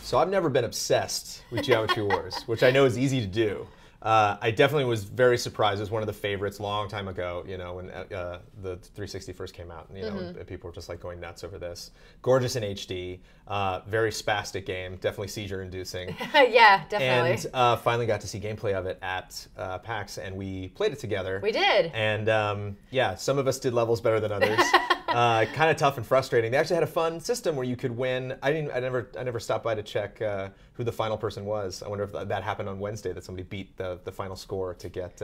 So I've never been obsessed with Geometry Wars, which I know is easy to do. I definitely was very surprised. It was one of the favorites a long time ago, you know, when the 360 first came out. You know, and people were just like going nuts over this. Gorgeous in HD, very spastic game, definitely seizure-inducing. Yeah, definitely. And finally got to see gameplay of it at PAX, and we played it together. We did. And yeah, some of us did levels better than others. Kind of tough and frustrating. They actually had a fun system where you could win. I never stopped by to check who the final person was. I wonder if that happened on Wednesday, that somebody beat the final score to get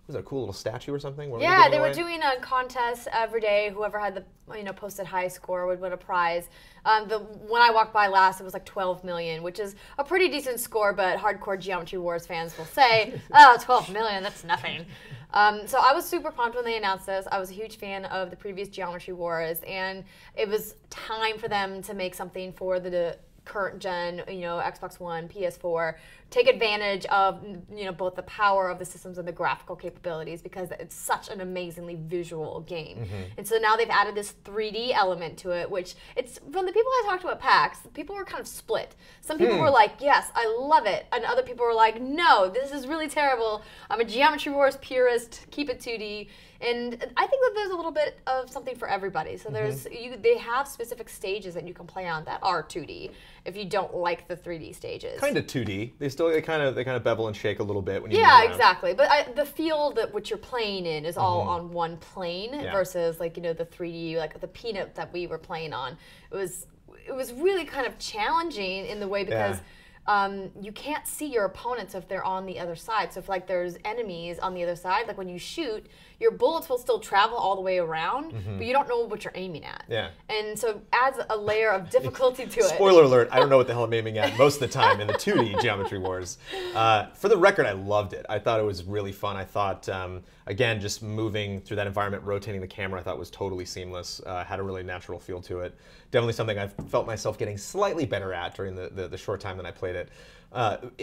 was it a cool little statue or something? Yeah, they were doing a contest every day. Whoever had the posted high score would win a prize. When I walked by last, it was like 12 million, which is a pretty decent score, but hardcore Geometry Wars fans will say, oh, 12 million, that's nothing. So I was super pumped when they announced this. I was a huge fan of the previous Geometry Wars, and it was time for them to make something for the current gen, Xbox One, PS4, take advantage of, both the power of the systems and the graphical capabilities, because it's such an amazingly visual game. And so now they've added this 3D element to it, which it's, from the people I talked to at PAX, people were kind of split. Some people were like, yes, I love it. And other people were like, no, this is really terrible. I'm a Geometry Wars purist, keep it 2D. And I think that there's a little bit of something for everybody. So they have specific stages that you can play on that are 2D if you don't like the 3D stages. Kind of 2D. They kind of bevel and shake a little bit when you Yeah, exactly. But the field that which you're playing in is all on one plane versus the 3D, like the Peanut that we were playing on. It was really kind of challenging in the way because you can't see your opponents if they're on the other side. So if there's enemies on the other side, like when you shoot, your bullets will still travel all the way around, but you don't know what you're aiming at. Yeah. And so it adds a layer of difficulty to it. Spoiler alert, I don't know what the hell I'm aiming at most of the time in the 2D Geometry Wars. For the record, I loved it. I thought it was really fun. I thought, again, just moving through that environment, rotating the camera, I thought was totally seamless. Had a really natural feel to it. Definitely something I felt myself getting slightly better at during the short time that I played it.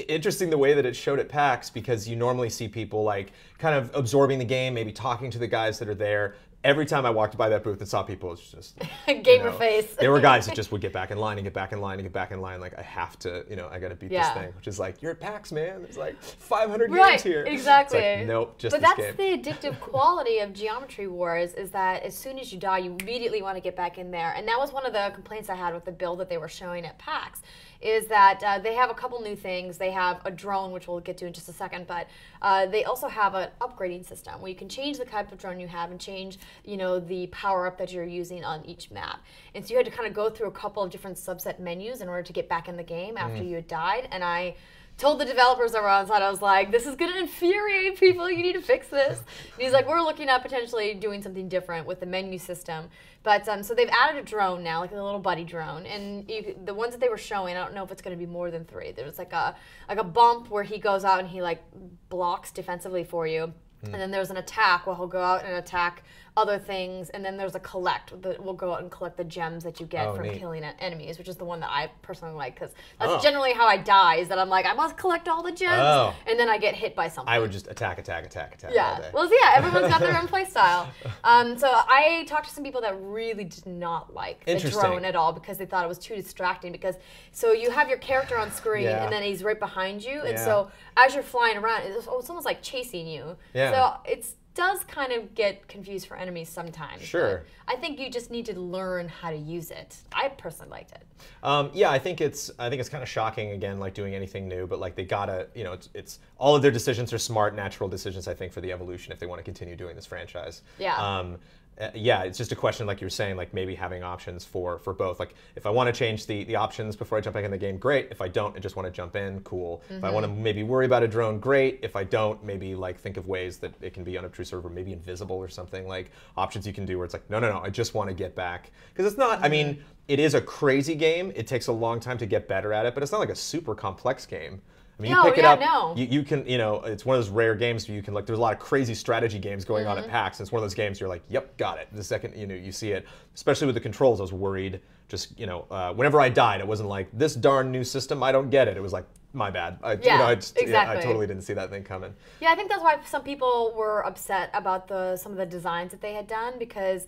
Interesting the way that it showed at PAX, because you normally see people kind of absorbing the game, maybe talking to the guys that are there. Every time I walked by that booth and saw people, it's just gamer face. There were guys that just would get back in line and get back in line and get back in line. Like, I have to, I got to beat this thing. Which is like, you're at PAX, man. There's like 500 games here. Exactly. It's like, nope, just but this that's game. The addictive quality of Geometry Wars, is that as soon as you die, you immediately want to get back in there. And that was one of the complaints I had with the build that they were showing at PAX, is that they have a couple new things. They have a drone, which we'll get to in just a second, but they also have an upgrading system where you can change the type of drone you have and change, the power-up that you're using on each map. And so you had to kind of go through a couple of different subset menus in order to get back in the game after you had died. And I told the developers that were on site, I was like, this is going to infuriate people. You need to fix this. And he's like, we're looking at potentially doing something different with the menu system. But so they've added a drone now, like a little buddy drone. And the ones that they were showing, I don't know if it's going to be more than 3. There was like a bump where he goes out and he blocks defensively for you. And then there's an attack where he'll go out and attack other things, and then there's a collect that will go out and collect the gems that you get from killing enemies, which is the one that I personally like, because that's generally how I die, is that I'm like, I must collect all the gems, and then I get hit by something. I would just attack all day. Well, yeah, everyone's got their own play style. So I talked to some people that really did not like the drone at all, because they thought it was too distracting, because so you have your character on screen, and then he's right behind you, and so as you're flying around, it's almost like chasing you. So it does kind of get confused for enemies sometimes. Sure. I think you just need to learn how to use it. I personally liked it. Yeah, I think it's kind of shocking, again, like doing anything new, but they gotta, it's all of their decisions are smart, natural decisions, I think, for the evolution if they want to continue doing this franchise. Yeah. Yeah, it's just a question, like you were saying, like maybe having options for both. Like, if I want to change the options before I jump back in the game, great. If I don't, I just want to jump in, cool. If I want to maybe worry about a drone, great. If I don't, maybe think of ways that it can be unobtrusive or maybe invisible or something, like options you can do where it's like, no, I just want to get back. Because it's not, I mean, it is a crazy game. It takes a long time to get better at it, but it's not like a super complex game. I mean, you pick it up, you can, it's one of those rare games where you can, there's a lot of crazy strategy games going on at PAX, and it's one of those games you're like, yep, got it. The second, you see it, especially with the controls, I was worried, just, whenever I died, it wasn't like, this darn new system, I don't get it. It was like, my bad. I totally didn't see that thing coming. Yeah, I think that's why some people were upset about some of the designs that they had done, because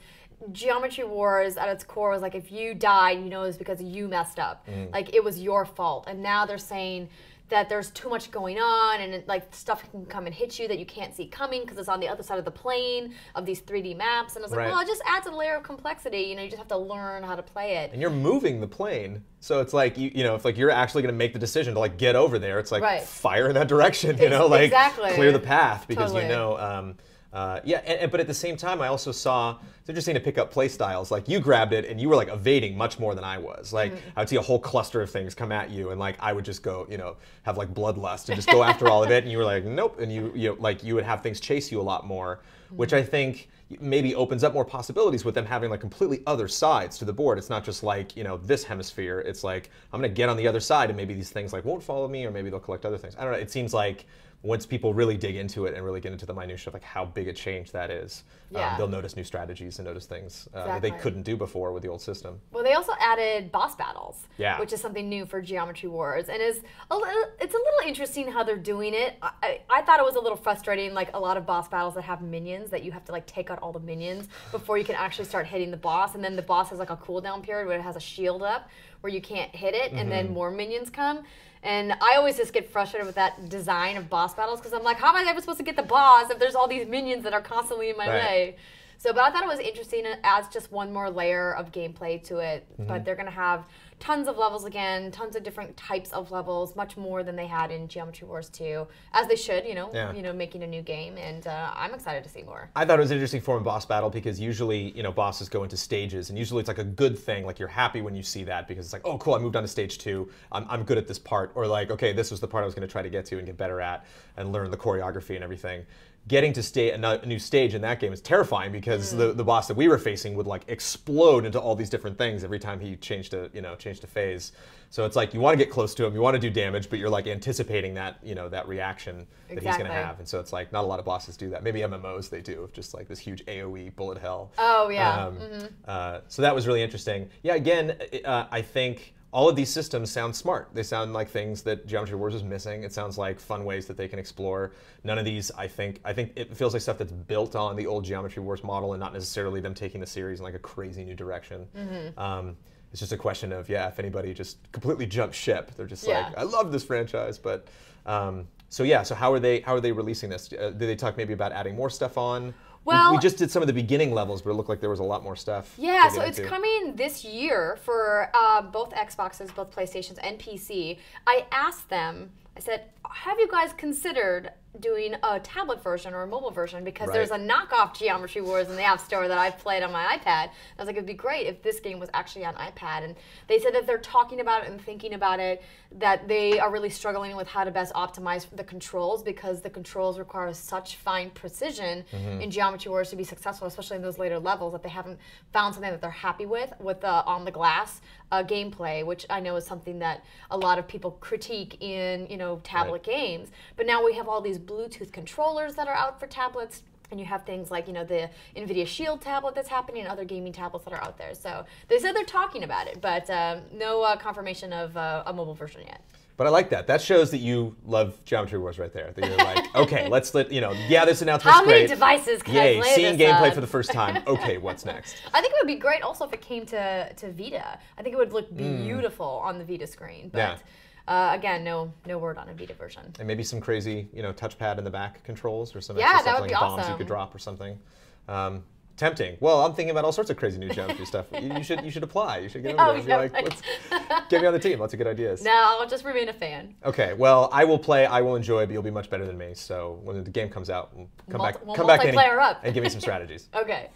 Geometry Wars at its core was like, if you died, you know it was because you messed up. Like, it was your fault. And now they're saying that there's too much going on, and like stuff can come and hit you that you can't see coming because it's on the other side of the plane of these 3D maps. And I was like, well, it just adds a layer of complexity. You know, you just have to learn how to play it. And you're moving the plane, so it's like you know, if like you're actually going to make the decision to like get over there, it's like fire in that direction. You know, like clear the path because you know. But at the same time, I also saw, it's interesting to pick up play styles. Like, you grabbed it and you were like evading much more than I was. Like, I would see a whole cluster of things come at you, and like I would just go, you know, have like bloodlust and just go after all of it. And you were like, nope. And you would have things chase you a lot more, which I think maybe opens up more possibilities with them having like completely other sides to the board. It's not just like, you know, this hemisphere. It's like, I'm going to get on the other side and maybe these things like won't follow me, or maybe they'll collect other things. I don't know. It seems like once people really dig into it and really get into the minutiae of like how big a change that is, they'll notice new strategies and notice things that they couldn't do before with the old system. Well, they also added boss battles, which is something new for Geometry Wars, and it's a little interesting how they're doing it. I thought it was a little frustrating, like a lot of boss battles that have minions that you have to like take out all the minions before you can actually start hitting the boss, and then the boss has like a cooldown period where it has a shield up where you can't hit it, and then more minions come. And I always just get frustrated with that design of boss battles because I'm like, how am I ever supposed to get the boss if there's all these minions that are constantly in my way? So, but I thought it was interesting. It adds just one more layer of gameplay to it. But they're going to have tons of levels again, tons of different types of levels, much more than they had in Geometry Wars 2, as they should, you know, making a new game, and I'm excited to see more. I thought it was an interesting form of boss battle because usually, you know, bosses go into stages, and usually it's like a good thing, like you're happy when you see that because it's like, oh, cool, I moved on to stage 2, I'm good at this part, or like, okay, this was the part I was going to try to get to and get better at and learn the choreography and everything. Getting to a new stage in that game is terrifying because the boss that we were facing would like explode into all these different things every time he changed a phase. So it's like you want to get close to him, you want to do damage, but you're like anticipating that, you know, that reaction that he's going to have. And so it's like not a lot of bosses do that. Maybe MMOs they do, just like this huge AoE bullet hell. Oh yeah. So that was really interesting. Yeah, again, I think all of these systems sound smart. They sound like things that Geometry Wars is missing. It sounds like fun ways that they can explore. None of these, I think it feels like stuff that's built on the old Geometry Wars model and not necessarily them taking the series in like a crazy new direction. It's just a question of, if anybody just completely jumps ship, they're just like, I love this franchise, but so how are they releasing this? Did they talk maybe about adding more stuff on? Well, we just did some of the beginning levels, but it looked like there was a lot more stuff. Yeah, so it's coming this year for both Xboxes, both PlayStations, and PC. I asked them, I said, have you guys considered doing a tablet version or a mobile version? Because there's a knockoff Geometry Wars in the App Store that I've played on my iPad. I was like, it'd be great if this game was actually on iPad. And they said that they're talking about it and thinking about it, that they are really struggling with how to best optimize the controls because the controls require such fine precision in Geometry Wars to be successful, especially in those later levels, that they haven't found something that they're happy with the on-the-glass gameplay, which I know is something that a lot of people critique in, you know, tablet games. But now we have all these Bluetooth controllers that are out for tablets, and you have things like, you know, the NVIDIA Shield tablet that's happening and other gaming tablets that are out there. So they said they're talking about it, but no confirmation of a mobile version yet. But I like that. That shows that you love Geometry Wars right there. That you're like, okay, this announcement's How great. Many devices can I play seeing this gameplay on? for the first time. Okay, what's next? I think it would be great also if it came to Vita. I think it would look beautiful on the Vita screen. But again, no word on a Vita version. And maybe some crazy, touchpad in the back controls or some that extra stuff would like be bombs awesome. you could drop or something. Tempting. Well, I'm thinking about all sorts of crazy new Geometry stuff. You should apply. You should get over there and be like, let's get me on the team. Lots of good ideas. No, I'll just remain a fan. Okay. Well, I will play. I will enjoy, but you'll be much better than me. So when the game comes out, come back multiplayer up and give me some strategies. Okay.